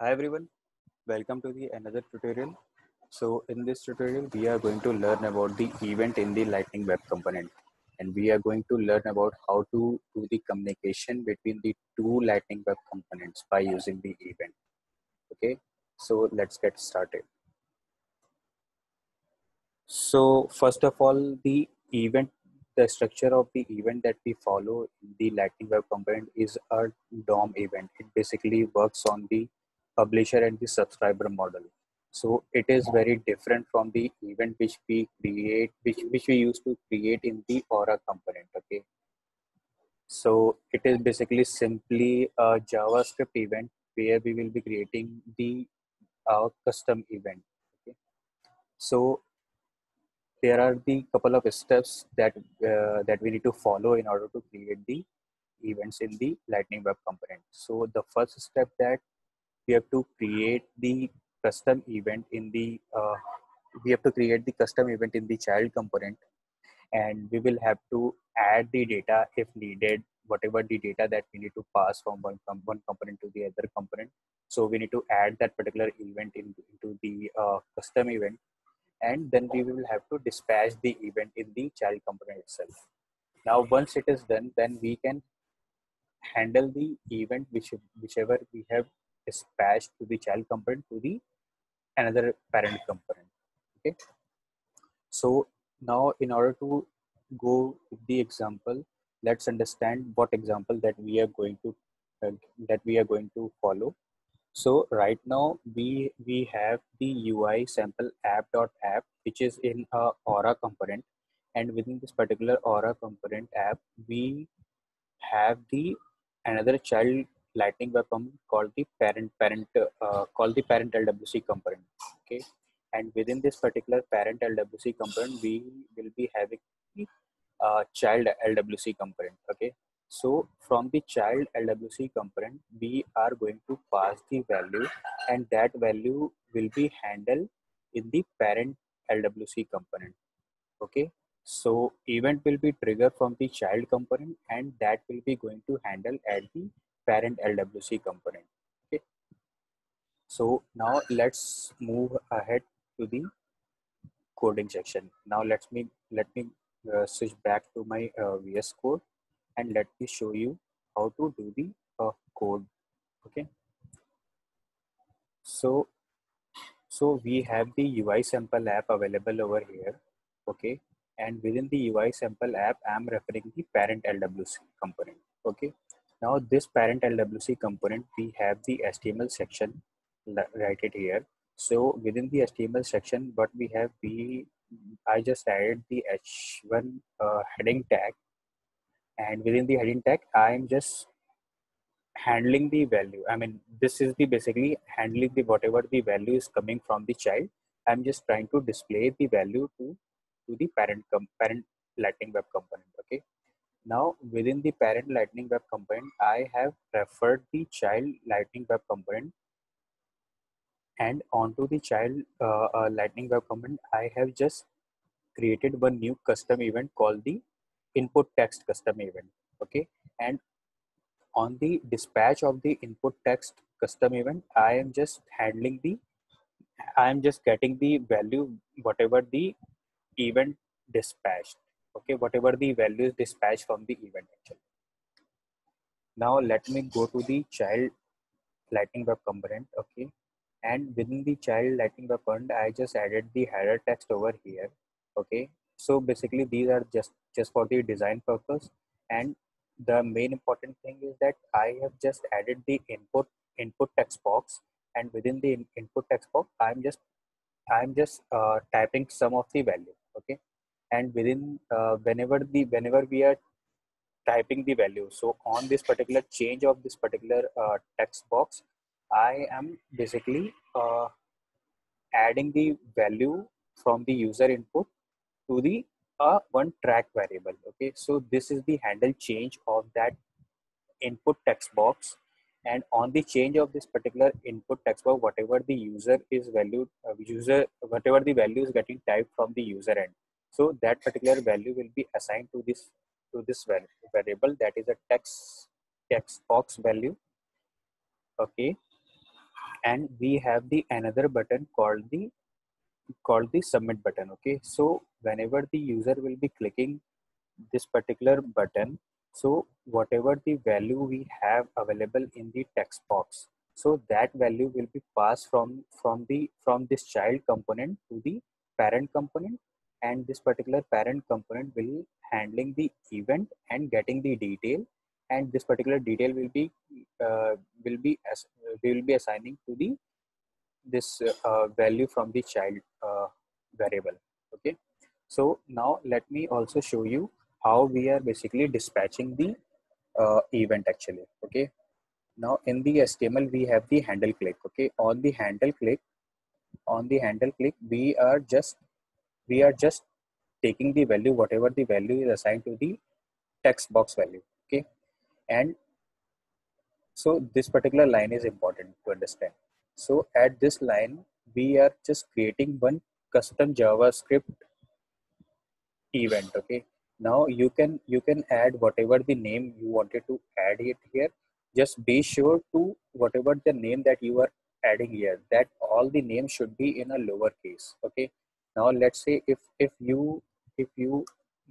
Hi everyone, welcome to the another tutorial. So in this tutorial, we are going to learn about the event in the Lightning Web Component, and we are going to learn about how to do the communication between the two Lightning Web Components by using the event. Okay, so let's get started. So first of all, the structure of the event that we follow in the Lightning Web Component is a DOM event. It basically works on the publisher and the subscriber model. So it is very different from the event which we create, which we used to create in the Aura component. Okay, so it is basically simply a JavaScript event where we will be creating the custom event. Okay, so there are the couple of steps that we need to follow in order to create the events in the Lightning Web Component. So the first step that we have to create the custom event in the we have to create the custom event in the child component, and we will have to add the data if needed, whatever the data that we need to pass from one component to the other component. So we need to add that particular event into the custom event, and then we will have to dispatch the event in the child component itself. Now, once it is done, then we can handle the event whichever we have dispatched to the child component to the another parent component. Okay. So now, in order to go with the example, let's understand what example uh, that we are going to follow. So right now we have the UI sample app.app, which is in a Aura component, and within this particular Aura component app, we have the another child Lightning Web component called the parent LWC component. Okay, and within this particular parent LWC component, we will be having the child LWC component. Okay, so from the child LWC component, we are going to pass the value, and that value will be handled in the parent LWC component. Okay, so event will be triggered from the child component, and that will be going to handle at the parent LWC component. Okay, so now let's move ahead to the coding section. Now let me switch back to my VS Code, and let me show you how to do the code. Okay, so we have the UI sample app available over here. Okay, and within the UI sample app, I'm referring the parent LWC component. Okay, now this parent LWC component, we have the HTML section right it here. So within the HTML section, what we have, I just added the H1 heading tag, and within the heading tag, I'm just handling the value. I mean, this is the basically handling the whatever the value is coming from the child. I'm just trying to display the value to the parent Lightning Web component. Okay, now within the parent Lightning Web component, I have referred the child Lightning Web component, and onto the child Lightning Web component, I have just created one new custom event called the input text custom event. Okay, and on the dispatch of the input text custom event, I am just getting the value whatever the event dispatched. Okay, whatever the value is dispatched from the event actually. Now let me go to the child Lightning Web component. Okay, and within the child Lightning Web component, I just added the header text over here. Okay, so basically these are just for the design purpose, and the main important thing is that I have just added the input text box, and within the input text box, I'm just typing some of the value. Okay, and within whenever we are typing the value, so on this particular change of this particular text box, I am basically adding the value from the user input to the one track variable. Okay, so this is the handle change of that input text box, and on the change of this particular input text box, whatever the user is valued user whatever the value is getting typed from the user end, so that particular value will be assigned to this variable, that is a text box value. Okay, and we have the another button called the submit button. Okay, so whenever the user will be clicking this particular button, so whatever the value we have available in the text box, so that value will be passed from this child component to the parent component, and this particular parent component will handling the event and getting the detail, and this particular detail uh, will be as we will be assigning to the this value from the child variable. Okay, so now let me also show you how we are basically dispatching the event actually. Okay, now in the HTML we have the handle click. Okay, on the handle click we are just taking the value, whatever the value is assigned to the text box value. Okay, and so this particular line is important to understand. So at this line we are just creating one custom JavaScript event. Okay, now you can add whatever the name you wanted to add it here. Just be sure to whatever the name that you are adding here, that all the names should be in a lowercase. Okay, now let's say if you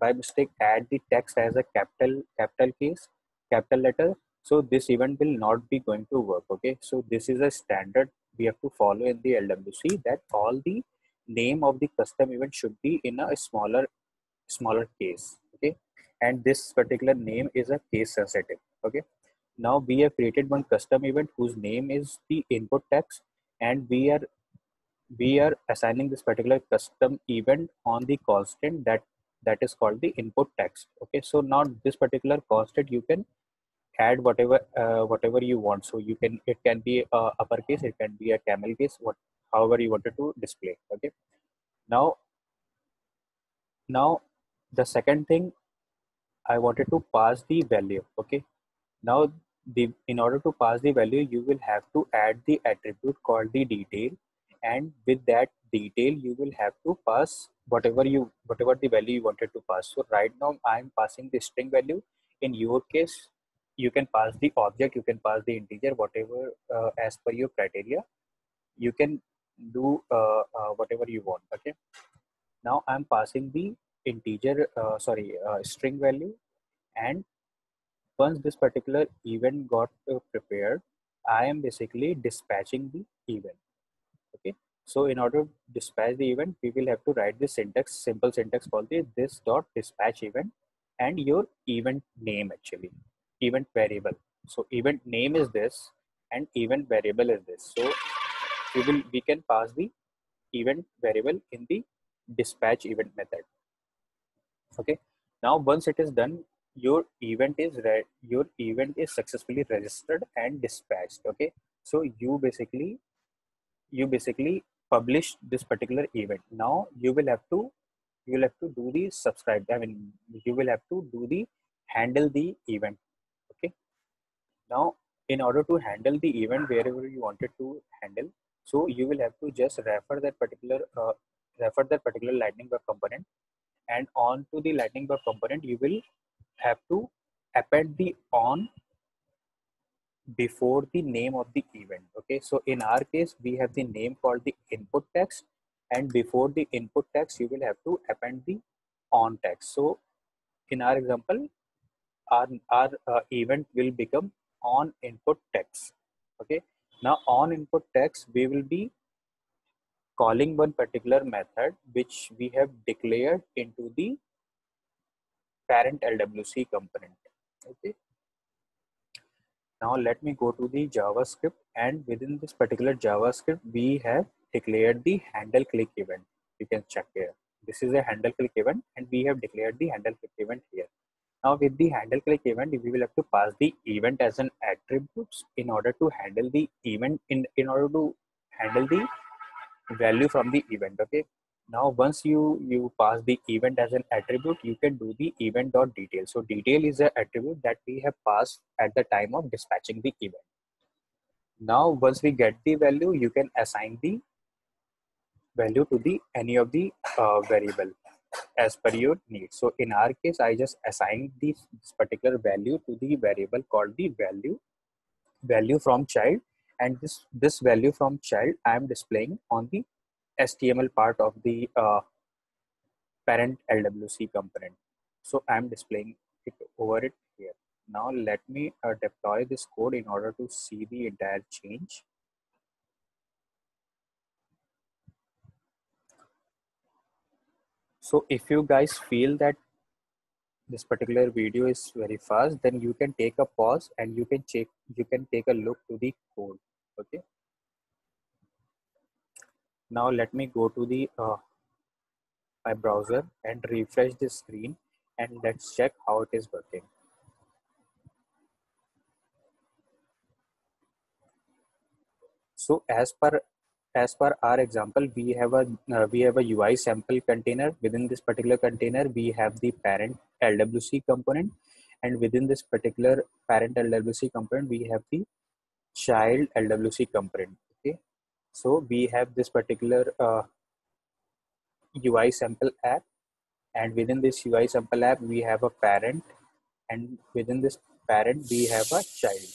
by mistake add the text as a capital case, capital letter, so this event will not be going to work. Okay, so this is a standard we have to follow in the LWC, that all the name of the custom event should be in a smaller case. Okay, and this particular name is a case sensitive. Okay, now we have created one custom event whose name is the input text, and we are assigning this particular custom event on the constant that is called the input text. Okay, so now this particular constant you can add whatever you want. So you can, it can be uppercase, it can be a camel case, what however you wanted to display. Okay, now now the second thing, I wanted to pass the value. Okay, now in order to pass the value, you will have to add the attribute called the detail, and with that detail you will have to pass whatever the value you wanted to pass. So right now I'm passing the string value. In your case, you can pass the object, you can pass the integer, whatever as per your criteria. You can do whatever you want. Okay, now I'm passing the string value, and once this particular event got prepared, I am basically dispatching the event. Okay, so in order to dispatch the event, we will have to write this syntax, simple syntax called the this dot dispatch event, and your event name actually, event variable. So event name is this and event variable is this. So we can pass the event variable in the dispatch event method. Okay, now once it is done, your event is successfully registered and dispatched. Okay, so you basically publish this particular event. Now you will have to do the subscribe, I mean you will have to do the handle the event. Okay, now in order to handle the event wherever you wanted to handle, so you will have to just refer that particular lightning web component, and on to the lightning web component you will have to append the on before the name of the event. Okay, so in our case we have the name called the input text, and before the input text you will have to append the on text. So in our example, our event will become on input text. Okay, now on input text we will be calling one particular method which we have declared into the parent LWC component. Okay, now let me go to the JavaScript, and within this particular JavaScript we have declared the handle click event. You can check here. This is a handle click event and we have declared the handle click event here. Now with the handle click event, we will have to pass the event as an attributes in order to handle the event, in order to handle the value from the event. Okay, now once you pass the event as an attribute, you can do the event dot detail. So detail is an attribute that we have passed at the time of dispatching the event. Now once we get the value, you can assign the value to the any of the variable as per your need. So in our case, I just assigned this particular value to the variable called the value from child, and this value from child I am displaying on the HTML part of the parent LWC component. So I'm displaying it over it here. Now let me deploy this code in order to see the entire change. So if you guys feel that this particular video is very fast, then you can take a pause and you can take a look to the code. Okay. Now let me go to the my browser and refresh the screen, and let's check how it is working. So as per our example, we have a UI sample container. Within this particular container, we have the parent LWC component, and within this particular parent LWC component, we have the child LWC component. Okay, so we have this particular UI sample app, and within this UI sample app, we have a parent, and within this parent, we have a child.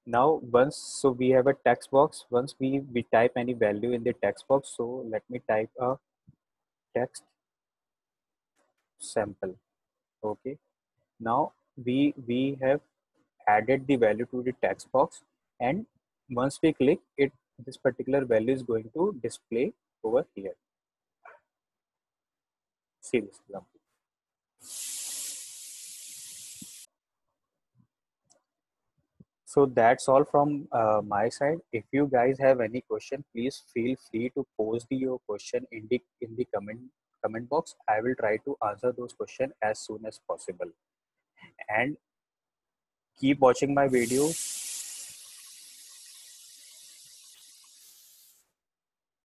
Now so we have a text box. Once we type any value in the text box, so let me type a text sample. Okay, now we have added the value to the text box, and once we click it, this particular value is going to display over here. See this example. So that's all from my side. If you guys have any question, please feel free to post your question in the comment box. I will try to answer those questions as soon as possible. And keep watching my videos.